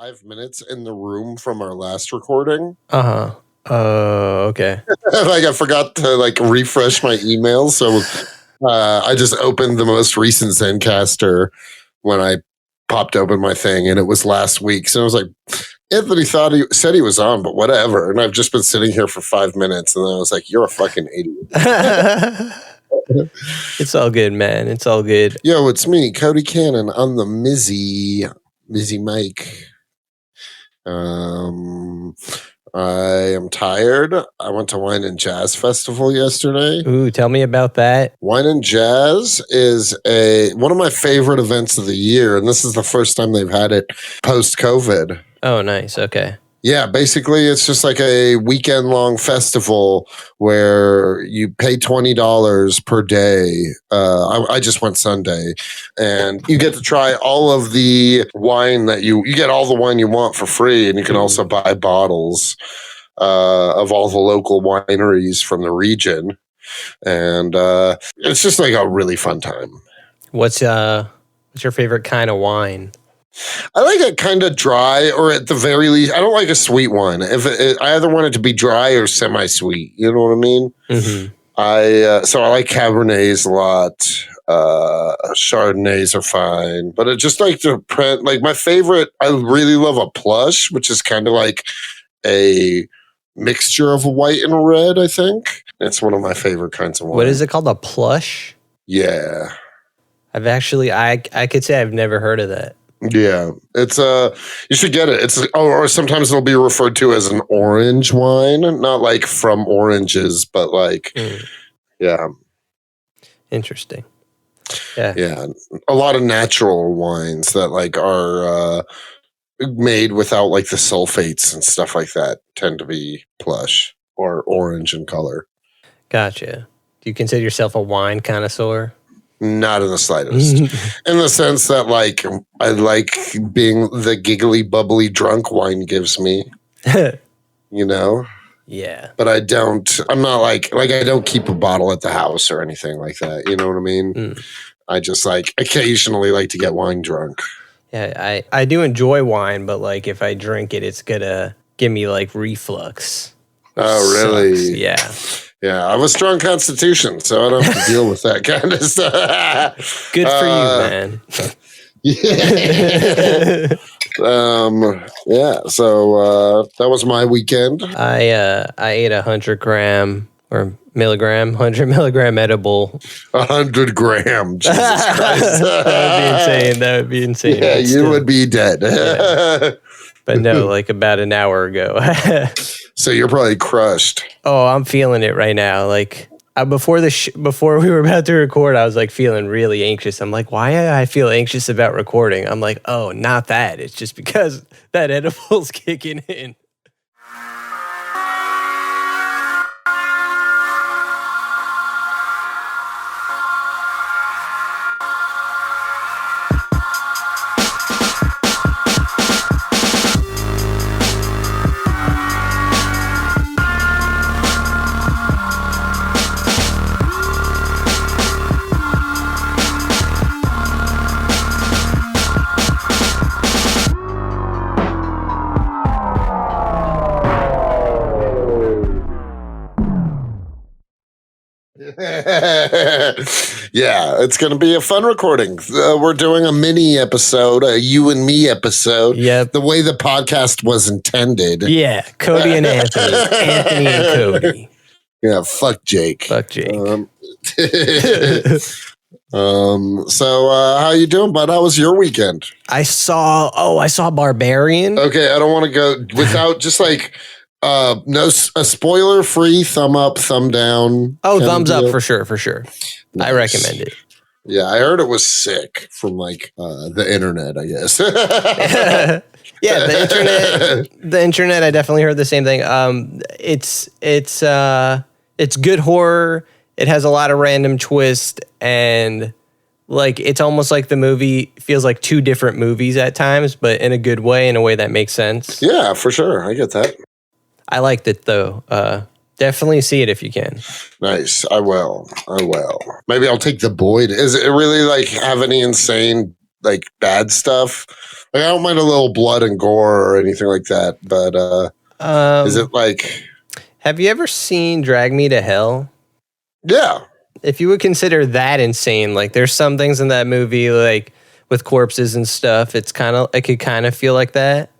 5 minutes in the room from our last recording. Uh-huh. Okay. Like I forgot to refresh my email, so I just opened the most recent Zencaster when I popped open my thing, and it was last week. So I was like, Anthony said he was on, but whatever. And I've just been sitting here for 5 minutes, and then I was like, you're a fucking idiot. It's all good, man. It's all good. Yo, it's me, Cody Cannon, on the Mizzy mic. I am tired. I went to Wine and Jazz Festival yesterday. Ooh, tell me about that. Wine and Jazz is one of my favorite events of the year, and this is the first time they've had it post-COVID. Oh, nice. Okay. Yeah, basically it's just like a weekend-long festival where you pay $20 per day. I just went Sunday, and you get to try all of the wine that you get all the wine you want for free, and you can also buy bottles of all the local wineries from the region, and it's just like a really fun time. What's your favorite kind of wine? I like it kind of dry, or at the very least, I don't like a sweet one. I either want it to be dry or semi-sweet. You know what I mean? Mm-hmm. So I like Cabernets a lot. Chardonnays are fine, but it just like my favorite. I really love a plush, which is kind of like a mixture of a white and a red. I think it's one of my favorite kinds of wine. What is it called? A plush? Yeah. I've actually, I could say I've never heard of that. Yeah, it's you should get it. It's or sometimes it'll be referred to as an orange wine, not like from oranges, but like yeah. Interesting. Yeah. A lot of natural wines that like are made without like the sulfates and stuff like that tend to be plush or orange in color. Gotcha. Do you consider yourself a wine connoisseur? Not in the slightest. In the sense that, like, I like being the giggly, bubbly, drunk wine gives me. You know? Yeah. But I'm not like I don't keep a bottle at the house or anything like that. You know what I mean? I just occasionally like to get wine drunk. Yeah, I do enjoy wine, but like if I drink it, it's gonna give me like reflux. Oh, really? Sucks. Yeah. Yeah, I have a strong constitution, so I don't have to deal with that kind of stuff. Good for you, man. Yeah. So that was my weekend. I ate 100 milligram edible. 100 gram. Jesus Christ. That would be insane. Yeah, you would be dead. Yeah. But no, like about an hour ago. So you're probably crushed. Oh, I'm feeling it right now. Like before we were about to record, I was like feeling really anxious. I'm like, why do I feel anxious about recording? I'm like, oh, not that. It's just because that edible's kicking in. Yeah, it's going to be a fun recording. We're doing a mini episode, a you and me episode. Yep. The way the podcast was intended. Yeah, Cody and Anthony. Anthony and Cody. Yeah, fuck Jake. Fuck Jake. So how you doing, bud? How was your weekend? I saw Barbarian. Okay, I don't want to go without just like a spoiler free thumb up, thumb down. Oh, thumbs up for sure. Nice. I recommend it. Yeah, I heard it was sick from like the internet, I guess. Yeah, the internet. I definitely heard the same thing. It's good horror. It has a lot of random twists, and like it's almost like the movie feels like two different movies at times, but in a good way, in a way that makes sense. Yeah, for sure. I get that. I liked it though. Definitely see it if you can. Nice. I will. Maybe I'll take The Boy. Is it really like have any insane like bad stuff? Like, I don't mind a little blood and gore or anything like that, but is it like? Have you ever seen Drag Me to Hell? Yeah. If you would consider that insane, like there's some things in that movie, like with corpses and stuff, it could kind of feel like that.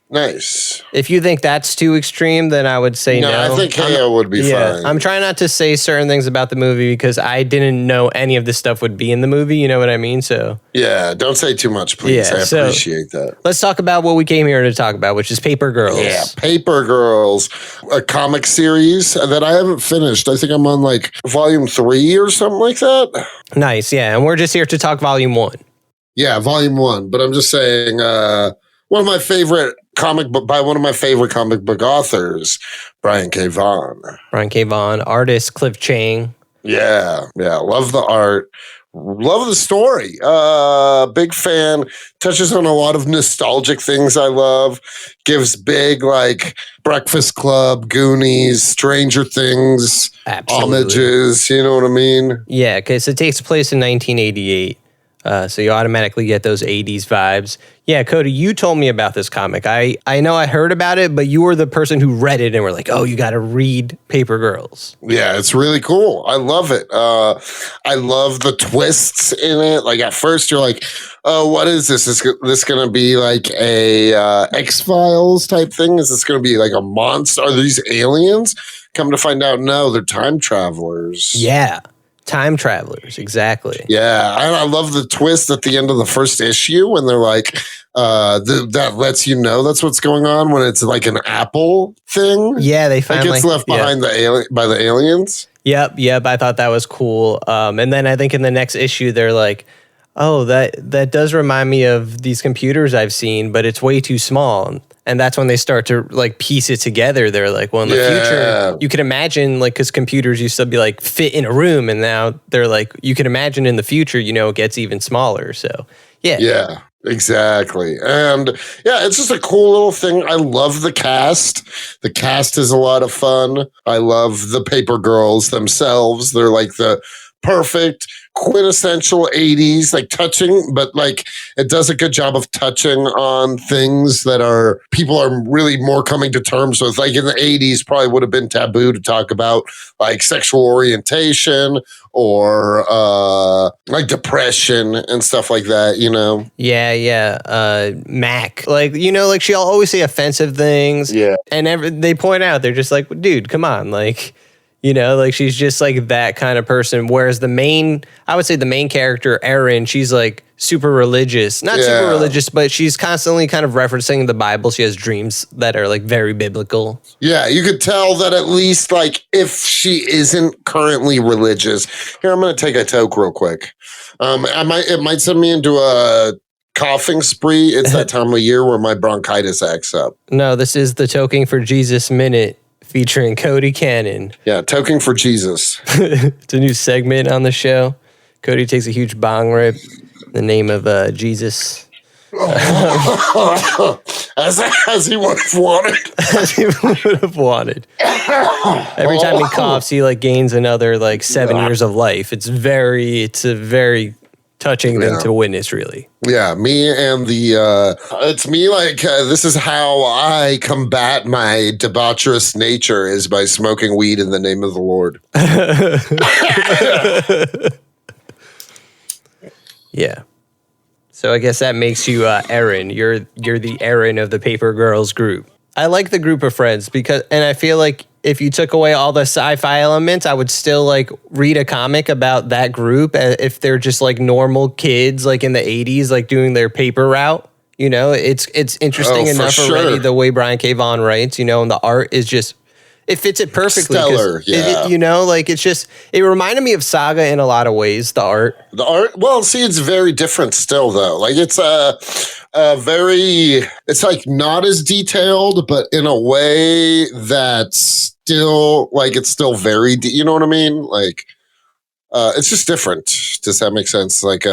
Nice. If you think that's too extreme, then I would say no. I think KO would be fine. I'm trying not to say certain things about the movie because I didn't know any of this stuff would be in the movie. You know what I mean? So yeah, don't say too much, please. I appreciate that. Let's talk about what we came here to talk about, which is Paper Girls. Yeah, Paper Girls, a comic series that I haven't finished. I think I'm on like volume 3 or something like that. Nice, yeah. And we're just here to talk volume 1. Yeah, volume 1. But I'm just saying, one of my favorite comic book authors, Brian K. Vaughan. Brian K. Vaughan, artist Cliff Chang. Yeah, love the art. Love the story. Big fan. Touches on a lot of nostalgic things I love. Gives big like Breakfast Club, Goonies, Stranger Things homages. You know what I mean? Yeah, because it takes place in 1988. So you automatically get those 80s vibes. Yeah, Cody, you told me about this comic. I know I heard about it, but you were the person who read it and were like, oh, you got to read Paper Girls. Yeah, it's really cool. I love it. I love the twists in it. Like at first you're like, oh, what is this? Is this going to be like a X-Files type thing? Is this going to be like a monster? Are these aliens? Come to find out, no, they're time travelers. Yeah. Time travelers, exactly. Yeah, I love the twist at the end of the first issue when they're like, that lets you know that's what's going on when it's like an apple thing. Yeah, they finally gets left behind by the aliens. Yep. I thought that was cool. And then I think in the next issue they're like, oh, that does remind me of these computers I've seen, but it's way too small. And that's when they start to like piece it together. They're like, well, in the future, you can imagine like, because computers used to be like fit in a room. And now they're like, you can imagine in the future, it gets even smaller. So, yeah. Yeah, exactly. And yeah, it's just a cool little thing. I love the cast. The cast is a lot of fun. I love the Paper Girls themselves. They're like the perfect quintessential 80s, like touching, but like it does a good job of touching on things that people are really more coming to terms with. Like in the 80s probably would have been taboo to talk about like sexual orientation or like depression and stuff like that, Yeah. Mac, like, like she'll always say offensive things. Yeah. And they point out, they're just like, dude, come on. Like, like she's just like that kind of person. Whereas I would say the main character, Erin, she's like super religious. Not super religious, but she's constantly kind of referencing the Bible. She has dreams that are like very biblical. Yeah, you could tell that at least like if she isn't currently religious. Here, I'm going to take a toke real quick. It might send me into a coughing spree. It's that time of year where my bronchitis acts up. No, this is the Toking for Jesus Minute, featuring Cody Cannon. Yeah, Toking for Jesus. It's a new segment on the show. Cody takes a huge bong rip in the name of Jesus. As he would have wanted. As he would have wanted. Every time he coughs, he like gains another like 7 years of life. It's a very touching thing to witness, really. Yeah, it's me like, this is how I combat my debaucherous nature is by smoking weed in the name of the Lord. Yeah. So I guess that makes you Erin. You're the Erin of the Paper Girls group. I like the group of friends and I feel like if you took away all the sci-fi elements, I would still like read a comic about that group if they're just like normal kids like in the 80s, like doing their paper route. It's interesting enough already the way Brian K. Vaughan writes, and the art is just, it fits it perfectly. Stellar, yeah. It reminded me of Saga in a lot of ways, the art. The art, well, see, it's very different still, though. Like, it's it's like not as detailed, but in a way that's still, like, it's still very, you know what I mean? Like, it's just different. Does that make sense? Like,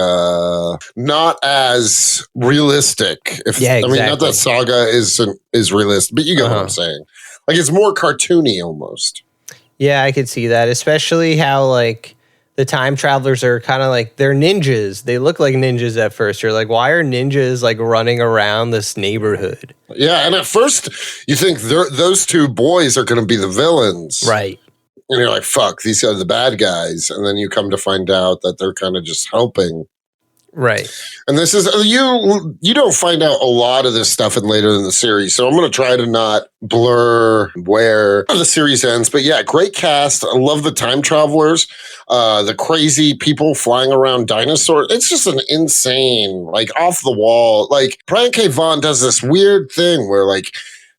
not as realistic. Yeah, exactly. I mean, not that Saga is realistic, but you get what I'm saying. Like, it's more cartoony almost. Yeah, I could see that, especially how like the time travelers are kind of like, they're ninjas. They look like ninjas at first. You're like, why are ninjas like running around this neighborhood? Yeah, and at first you think those two boys are going to be the villains. Right. And you're like, fuck, these are the bad guys. And then you come to find out that they're kind of just helping. Right. And this is, you don't find out a lot of this stuff in later in the series. So I'm going to try to not blur where the series ends. But yeah, great cast. I love the time travelers, the crazy people flying around dinosaurs. It's just an insane, like off the wall. Like Brian K. Vaughan does this weird thing where like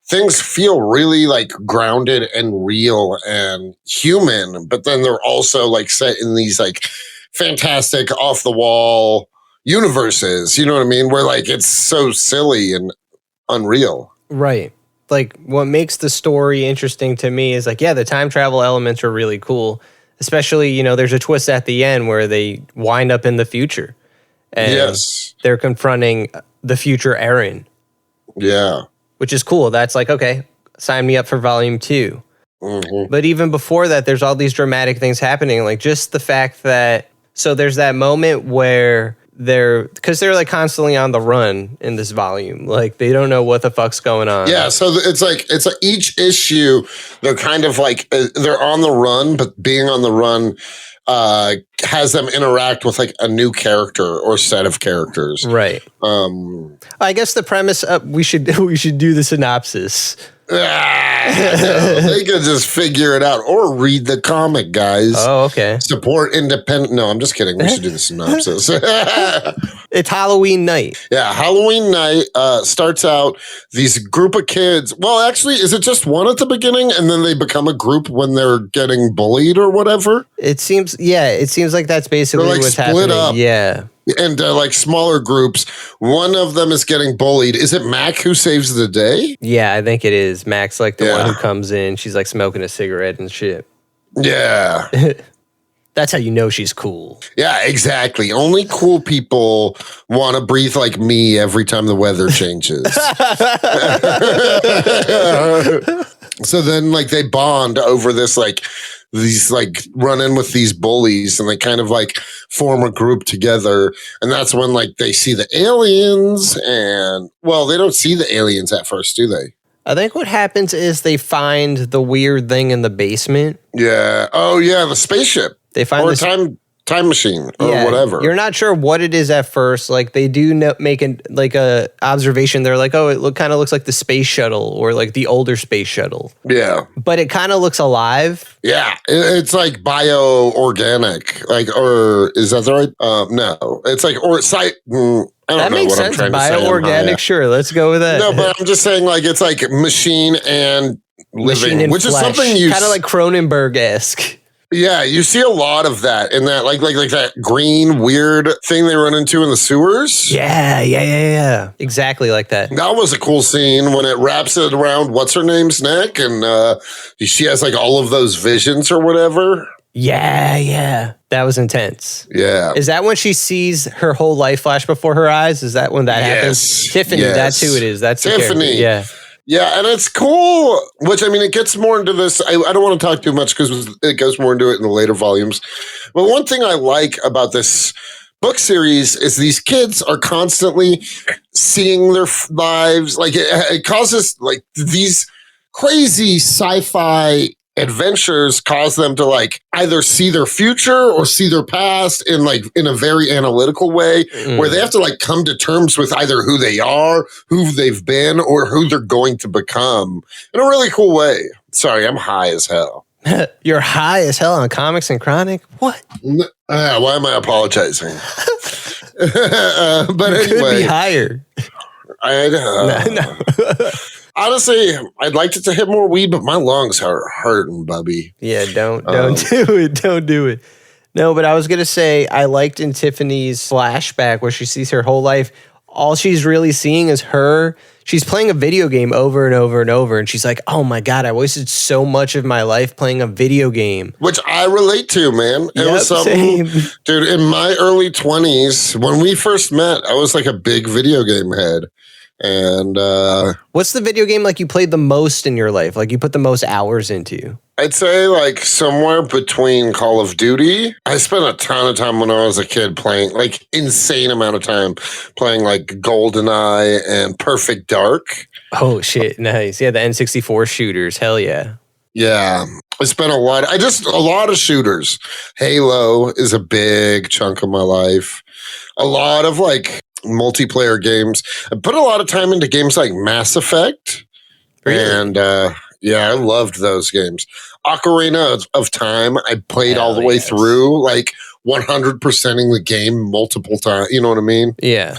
things feel really like grounded and real and human, but then they're also like set in these like fantastic off the wall universes, you know what I mean? Where like it's so silly and unreal. Right. Like what makes the story interesting to me is like, yeah, the time travel elements are really cool. Especially, you know, there's a twist at the end where they wind up in the future. And yes. They're confronting the future Aaron. Yeah. Which is cool. That's like, okay, sign me up for volume 2. Mm-hmm. But even before that, there's all these dramatic things happening. Like just the fact that, so there's that moment where because they're like constantly on the run in this volume. Like they don't know what the fuck's going on. Yeah, so it's like each issue, they're kind of like they're on the run, but being on the run has them interact with like a new character or set of characters. Right. I guess the premise we should do the synopsis. No, they could just figure it out or read the comic, guys. Oh, okay. Support independent. No, I'm just kidding. We should do the synopsis. It's Halloween night. Yeah, Halloween night starts out these group of kids. Well, actually, is it just one at the beginning and then they become a group when they're getting bullied or whatever? It seems like that's basically like what's split happening. Up. Yeah. And like smaller groups. One of them is getting bullied. Is it Mac who saves the day? Yeah, I think it is. Mac's like the one who comes in. She's like smoking a cigarette and shit. Yeah. That's how you know she's cool. Yeah, exactly. Only cool people want to breathe like me every time the weather changes. So then like they bond over this like these like run in with these bullies and they kind of like form a group together. And that's when like they see the aliens and well, they don't see the aliens at first, do they? I think what happens is they find the weird thing in the basement. Yeah. Oh yeah, the spaceship. They find or time machine or whatever. You're not sure what it is at first. Like they do make a observation. They're like, oh, it kind of looks like the space shuttle or like the older space shuttle. Yeah. But it kind of looks alive. Yeah. It's like bio-organic. Like, or is that the right? No. It's like, or site. I don't that know makes what sense. I'm trying to say. Bio-organic, sure. Let's go with that. No, but I'm just saying like it's like machine and living, machine and which flesh. is something you kind of like Cronenberg-esque. Yeah, you see a lot of that in that like that green weird thing they run into in the sewers. Yeah. Exactly like that. That was a cool scene when it wraps it around what's her name's neck and she has like all of those visions or whatever. Yeah. That was intense. Yeah. Is that when she sees her whole life flash before her eyes? Is that when that happens? Tiffany, that's who it is. That's Tiffany. Yeah. Yeah, and it's cool, which I mean, it gets more into this. I don't want to talk too much because it goes more into it in the later volumes. But one thing I like about this book series is these kids are constantly seeing their lives. Like it causes like these crazy sci-fi adventures cause them to like either see their future or see their past in a very analytical way where they have to like come to terms with either who they are, who they've been, or who they're going to become in a really cool way. Sorry, I'm high as hell. You're high as hell on Comics and Chronic? What? Why am I apologizing? But anyway. Could be higher. No. Honestly, I'd like it to hit more weed, but my lungs are hurting, Bubby. Yeah, don't do it. Don't do it. No, but I was going to say, I liked in Tiffany's flashback where she sees her whole life, all she's really seeing is her. She's playing a video game over and over and over. And she's like, oh my God, I wasted so much of my life playing a video game. Which I relate to, man. It was something, same. Dude, in my early 20s, when we first met, I was like a big video game head. And what's the video game like you played the most in your life? Like you put the most hours into? I'd say like somewhere between Call of Duty. I spent a ton of time when I was a kid playing, like insane amount of time playing like GoldenEye and Perfect Dark. Oh shit, nice. Yeah, the N64 shooters. Hell yeah. Yeah, I spent a lot of shooters. Halo is a big chunk of my life. A lot of like multiplayer games. I put a lot of time into games like Mass Effect. Really? And yeah, I loved those games. Ocarina of Time, I played all the way yes. through, like 100%ing the game multiple times. You know what I mean? Yeah.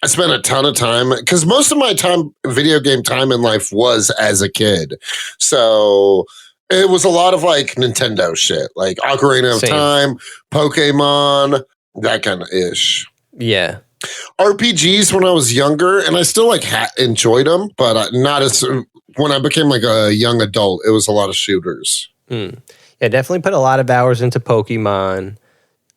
I spent a ton of time because most of my time, video game time in life was as a kid. So it was a lot of like Nintendo shit, like Ocarina of Same. Time, Pokemon, that kind of ish. Yeah. RPGs when I was younger, and I still like enjoyed them, but not as when I became like a young adult. It was a lot of shooters. Yeah, definitely put a lot of hours into Pokemon.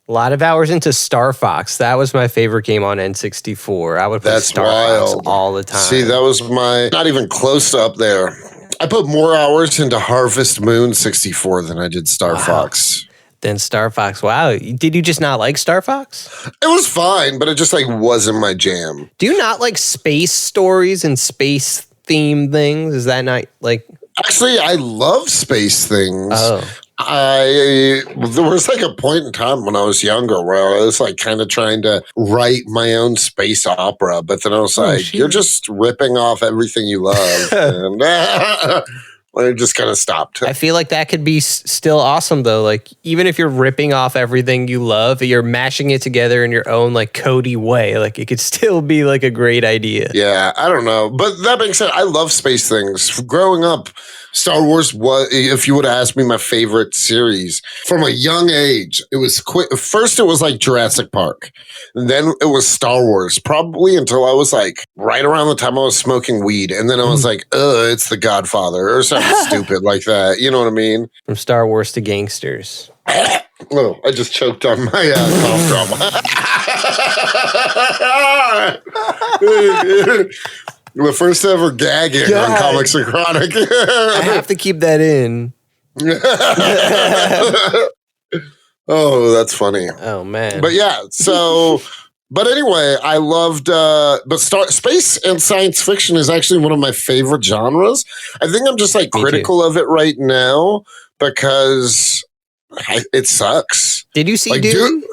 A lot of hours into Star Fox. That was my favorite game on N64. I would play Star Fox all the time. See, that was not even close to up there. I put more hours into Harvest Moon 64 than I did Star Fox. Then Star Fox. Wow. Did you just not like Star Fox? It was fine, but it just like wasn't my jam. Do you not like space stories and space themed things? Is that not like... Actually, I love space things. Oh. There was like a point in time when I was younger where I was like kind of trying to write my own space opera, but then I was like, you're just ripping off everything you love. And I just kind of stopped. I feel like that could be still awesome though. Like even if you're ripping off everything you love, you're mashing it together in your own like Cody way. Like it could still be like a great idea. Yeah, I don't know. But that being said, I love space things. Growing up, Star Wars was, if you would have asked me my favorite series from a young age, it was first it was like Jurassic Park. And then it was Star Wars, probably until I was like right around the time I was smoking weed. And then I was like, it's The Godfather or something stupid like that. You know what I mean? From Star Wars to gangsters. Oh, I just choked on my cough drop. The first ever gagging on Comics and Chronic. I have to keep that in. Oh, that's funny. Oh, man. But yeah, so... But anyway, I loved... but space and science fiction is actually one of my favorite genres. I think I'm just like critical of it right now because it sucks. Did you see like, Dune?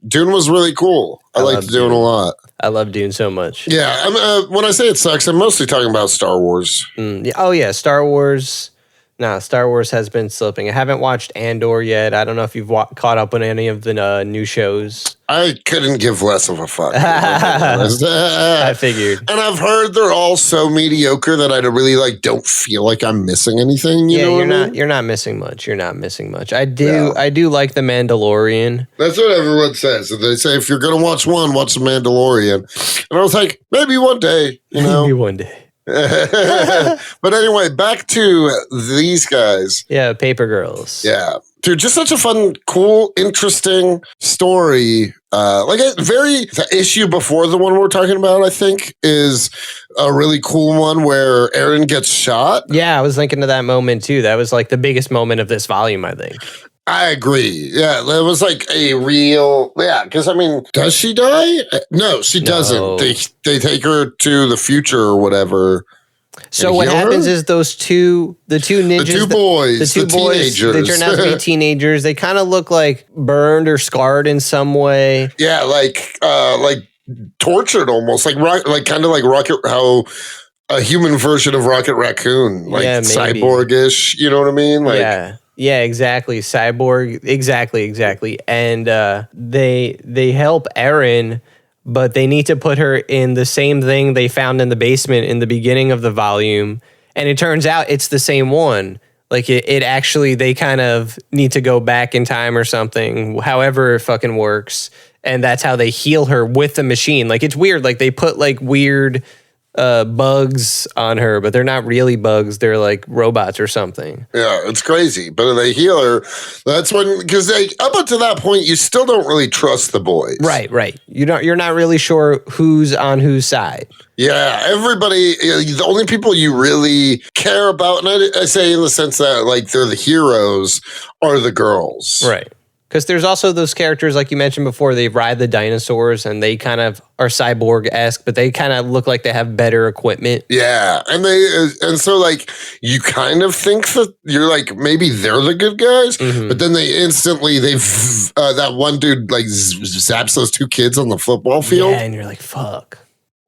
Dune was really cool. I liked Dune a lot. I love Dune so much. Yeah, when I say it sucks, I'm mostly talking about Star Wars. Oh, yeah, Star Wars. No, Star Wars has been slipping. I haven't watched Andor yet. I don't know if you've caught up on any of the new shows. I couldn't give less of a fuck. I figured. And I've heard they're all so mediocre that I really like don't feel like I'm missing anything. You're not missing much. You're not missing much. I do like The Mandalorian. That's what everyone says. They say if you're gonna watch one, watch The Mandalorian. And I was like, maybe one day, Maybe one day. But anyway, back to these guys. Yeah, Paper Girls. Yeah. Dude, just such a fun, cool, interesting story. The issue before the one we're talking about, I think, is a really cool one where Eren gets shot. Yeah, I was thinking of that moment too. That was like the biggest moment of this volume, I think. I agree. Yeah, it was like a real... Yeah, because, I mean, does she die? No, she doesn't. They take her to the future or whatever. So what happens is the two ninjas... The two boys, teenagers. They turn out to be teenagers. They kind of look like burned or scarred in some way. Yeah, like tortured almost. Like kind of like Rocket... How... A human version of Rocket Raccoon. Like cyborg-ish. You know what I mean? Like, yeah. Yeah, exactly. Cyborg. Exactly. And they help Eren, but they need to put her in the same thing they found in the basement in the beginning of the volume. And it turns out it's the same one. Like it actually, they kind of need to go back in time or something, however it fucking works. And that's how they heal her with the machine. Like it's weird. Like they put like weird bugs on her, but they're not really bugs. They're like robots or something. Yeah, it's crazy. But they heal her. That's when, because up until that point, you still don't really trust the boys. Right. You're not really sure who's on whose side. Yeah, everybody, the only people you really care about, and I say in the sense that like they're the heroes, are the girls. Right. Because there's also those characters, like you mentioned before, they ride the dinosaurs and they kind of are cyborg-esque, but they kind of look like they have better equipment. Yeah, and so like you kind of think that you're like maybe they're the good guys, but then that one dude like zaps those 2 kids on the football field. Yeah, and you're like, fuck.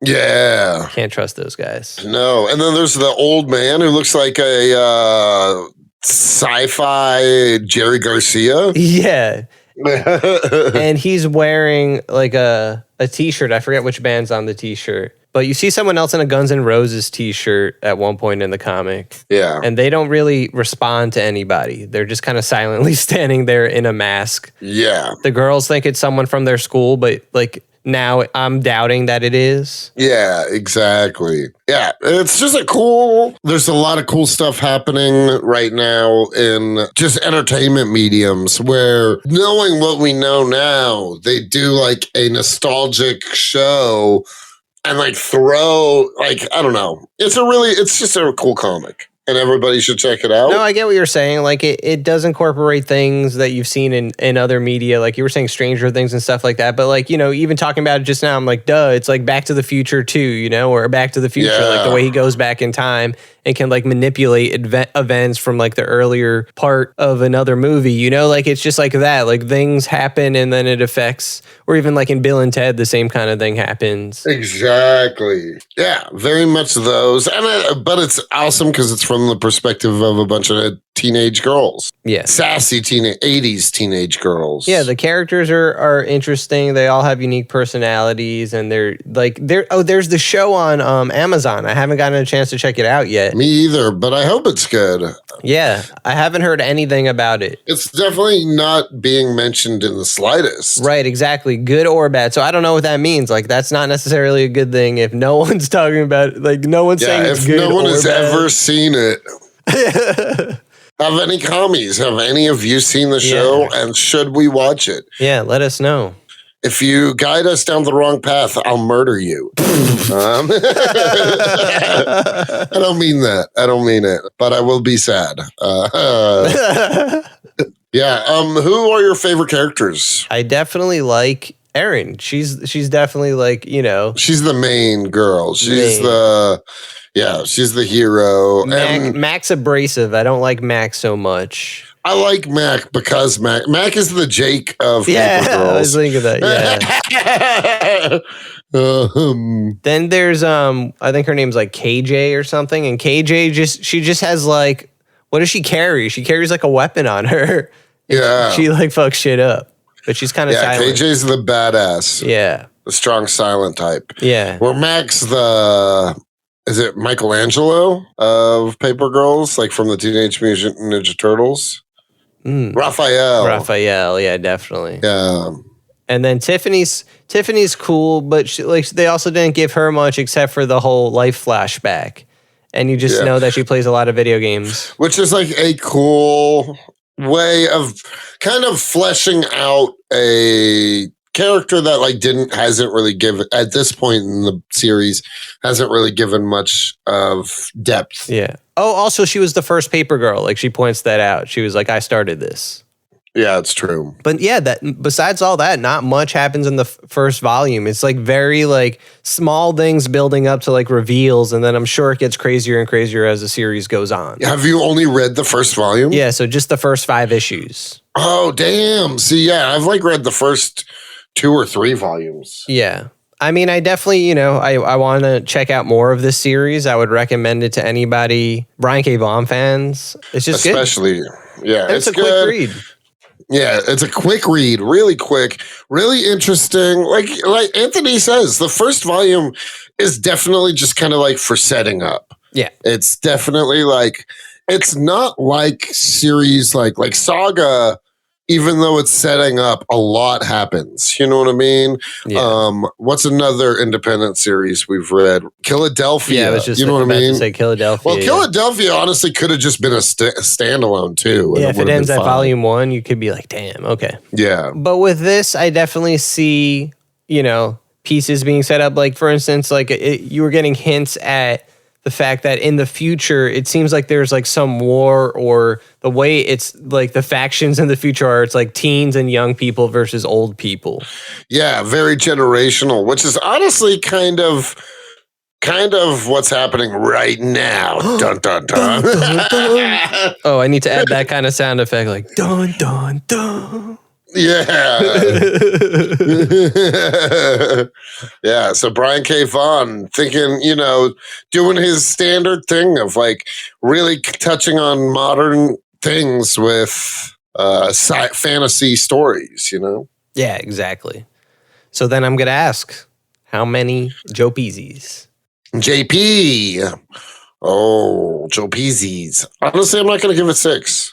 Yeah. Can't trust those guys. No, and then there's the old man who looks like a sci-fi Jerry Garcia. Yeah. And he's wearing like a t-shirt. I forget which band's on the t-shirt. But you see someone else in a Guns N' Roses t-shirt at one point in the comic. Yeah. And they don't really respond to anybody. They're just kind of silently standing there in a mask. Yeah. The girls think it's someone from their school, but like now I'm doubting that it is. Yeah, exactly. Yeah, it's just there's a lot of cool stuff happening right now in just entertainment mediums where knowing what we know now, they do like a nostalgic show and like throw, like, I don't know. It's just a cool comic. And everybody should check it out. No, I get what you're saying. Like it does incorporate things that you've seen in other media. Like you were saying Stranger Things and stuff like that. But like, even talking about it just now, I'm like, duh, it's like Back to the Future 2, or Back to the Future, like the way he goes back in time and can like manipulate events from like the earlier part of another movie, like it's just like that. Like things happen and then it affects, or even like in Bill and Ted, the same kind of thing happens. Exactly. Yeah, very much those. But it's awesome because it's from the perspective of a bunch of teenage girls. Yeah. Sassy 80s teenage girls. Yeah, the characters are interesting. They all have unique personalities and there's the show on Amazon. I haven't gotten a chance to check it out yet. Me either, but I hope it's good. Yeah, I haven't heard anything about it. It's definitely not being mentioned in the slightest. Right, exactly. Good or bad. So I don't know what that means. Like, that's not necessarily a good thing if no one's talking about it. Like, no one's saying it's good or bad. If no one has ever seen it. Have any commies? Have any of you seen the show? Yeah. And should we watch it? Yeah, let us know. If you guide us down the wrong path, I'll murder you. I don't mean that. I don't mean it. But I will be sad. Yeah. Who are your favorite characters? I definitely like Erin. She's definitely like, She's the main girl. She's the hero. Mac's abrasive. I don't like Mac so much. I like Mac because Mac is the Jake of Paper Girls. I was thinking that, Then there's I think her name's like KJ or something, and KJ just has like, what does she carry? She carries like a weapon on her. Yeah. She like fucks shit up. But she's kind of silent. KJ's the badass. Yeah. The strong silent type. Yeah. Where Mac's is it Michelangelo of Paper Girls, like from the Teenage Mutant Ninja Turtles? Raphael, yeah, definitely. Yeah. And then Tiffany's cool, but they also didn't give her much except for the whole life flashback. And you just know that she plays a lot of video games. Which is like a cool way of kind of fleshing out a character that like hasn't really given at this point in the series hasn't really given much of depth. Yeah. Oh, also she was the first Paper Girl. Like she points that out. She was like, I started this. Yeah, it's true. But yeah, that besides all that, not much happens in the first volume. It's like very like small things building up to like reveals, and then I'm sure it gets crazier and crazier as the series goes on. Have you only read the first volume? Yeah, so just the first 5 issues. Oh, damn. See, yeah, I've like read the first 2 or 3 volumes. Yeah. I mean, I definitely, I want to check out more of this series. I would recommend it to anybody. Brian K. Vaughan fans. It's just especially, good. Yeah. It's a quick read. Yeah, it's a quick read, really quick, really interesting. Like Anthony says, the first volume is definitely just kind of like for setting up. Yeah. It's definitely like, it's not like series like Saga even though it's setting up, a lot happens. You know what I mean? Yeah. What's another independent series we've read? Philadelphia. Yeah, I was just you know what I about mean? to say Philadelphia. Well, yeah. Philadelphia honestly could have just been a standalone too. Yeah, if it would've ends been at fine. volume 1, you could be like, damn, okay. Yeah. But with this, I definitely see, pieces being set up. Like, for instance, like you were getting hints at the fact that in the future, it seems like there's like some war, or the way it's like the factions in the future are, it's like teens and young people versus old people. Yeah, very generational, which is honestly kind of what's happening right now. Dun dun dun. Oh, I need to add that kind of sound effect, like dun dun dun. Yeah. Yeah. So Brian K. Vaughan thinking, doing his standard thing of like really touching on modern things with fantasy stories, Yeah, exactly. So then I'm going to ask, how many Joe Peasies? JP. Oh, Joe Peasies. Honestly, I'm not going to give it 6.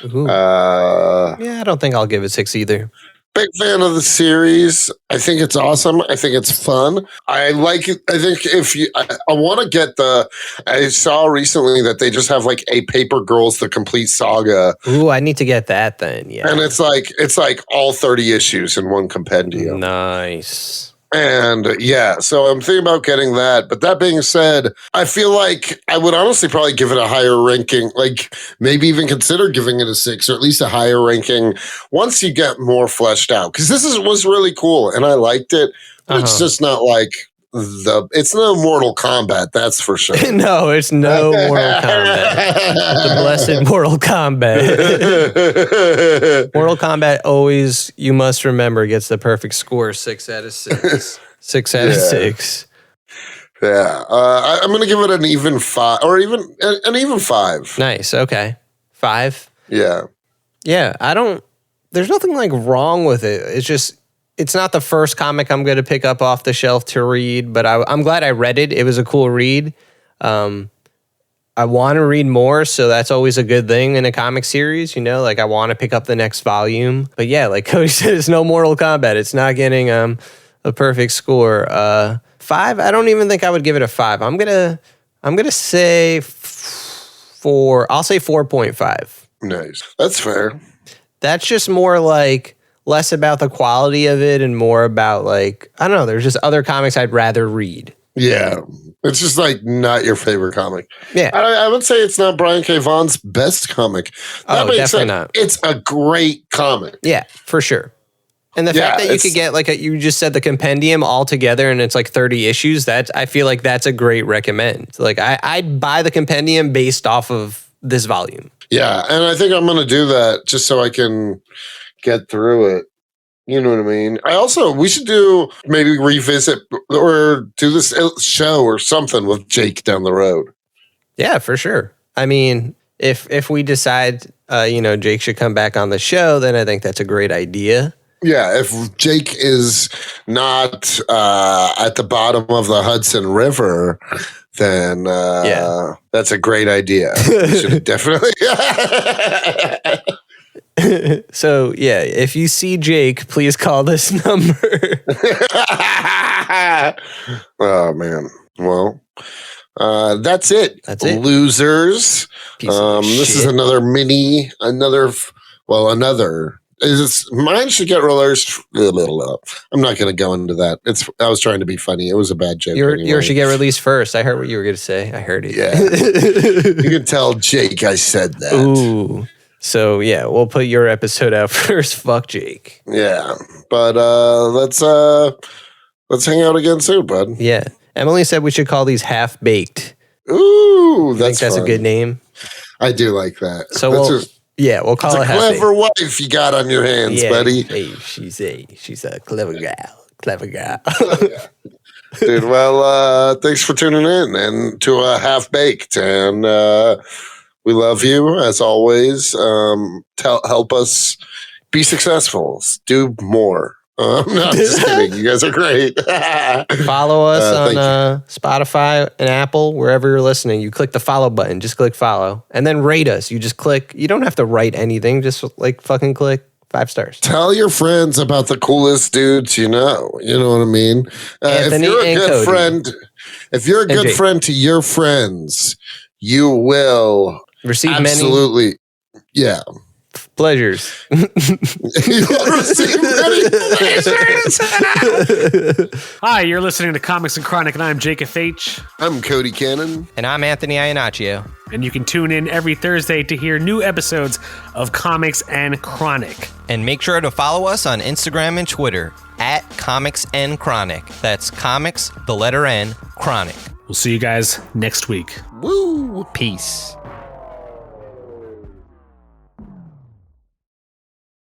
Yeah, I don't think I'll give it 6 either. Big fan of the series. I think it's awesome. I think it's fun. I like it. I think I want to get I saw recently that they just have like a Paper Girls The Complete Saga. Ooh, I need to get that then. Yeah. And it's like all 30 issues in one compendium. Nice. And yeah, so I'm thinking about getting that. But that being said, I feel like I would honestly probably give it a higher ranking, like maybe even consider giving it a 6 or at least a higher ranking once you get more fleshed out. Because this was really cool and I liked it. But It's just not like it's no Mortal Kombat, that's for sure. No, it's no Mortal Kombat. The blessed Mortal Kombat. Mortal Kombat always, you must remember, gets the perfect score, 6 out of 6. 6 out of 6. Yeah. I'm going to give it an even 5, or even an even 5. Nice. Okay. 5. Yeah. Yeah. There's nothing like wrong with it. It's just, it's not the first comic I'm going to pick up off the shelf to read, but I'm glad I read it. It was a cool read. I want to read more, so that's always a good thing in a comic series, like I want to pick up the next volume. But yeah, like Cody said, it's no Mortal Kombat. It's not getting a perfect score. 5, I don't even think I would give it a 5. I'm gonna say 4. I'll say 4.5. Nice. That's fair. That's just more like less about the quality of it and more about like, I don't know, there's just other comics I'd rather read. Yeah. It's just like not your favorite comic. Yeah. I would say it's not Brian K. Vaughan's best comic. That being definitely said, not. It's a great comic. Yeah, for sure. And the fact that you could get you just said the compendium all together and it's like 30 issues, I feel like that's a great recommend. Like I'd buy the compendium based off of this volume. Yeah. And I think I'm going to do that just so I can get through it. You know what I mean? We should maybe revisit or do this show or something with Jake down the road. Yeah, for sure. I mean, if we decide, Jake should come back on the show, then I think that's a great idea. Yeah, if Jake is not at the bottom of the Hudson River, then that's a great idea. We should definitely. So, yeah, if you see Jake, please call this number. Oh, man. Well, that's it. That's it. Losers. This is another mine should get released. I'm not going to go into that. I was trying to be funny. It was a bad joke. Yours should get released first. I heard what you were going to say. I heard it. Yeah. You can tell Jake I said that. Ooh. So yeah, we'll put your episode out first. Fuck Jake. Yeah, but let's hang out again soon, bud. Yeah, Emily said we should call these half baked. Ooh, that's fun. A good name. I do like that. So we'll call it half baked. Clever wife you got on your hands, buddy. Hey, she's a clever gal. Clever gal. Dude, well, thanks for tuning in and to Half Baked, and we love you as always. Help us be successful. Do more. No, I'm just kidding. You guys are great. Follow us on Spotify and Apple, wherever you're listening. You click the follow button. Just click follow. And then rate us. You just click. You don't have to write anything. Just fucking click 5 stars. Tell your friends about the coolest dudes you know. You know what I mean? Anthony if you're a and good Cody. friend, if you're a good Jake. friend to your friends, you will Receive absolutely, yeah. pleasures. You'll receive many pleasures. Hi, you're listening to Comics and Chronic, and I'm Jake FH. I'm Cody Cannon. And I'm Anthony Iannaccio. And you can tune in every Thursday to hear new episodes of Comics and Chronic. And make sure to follow us on Instagram and Twitter at Comics N Chronic. That's comics, the letter N, Chronic. We'll see you guys next week. Woo! Peace.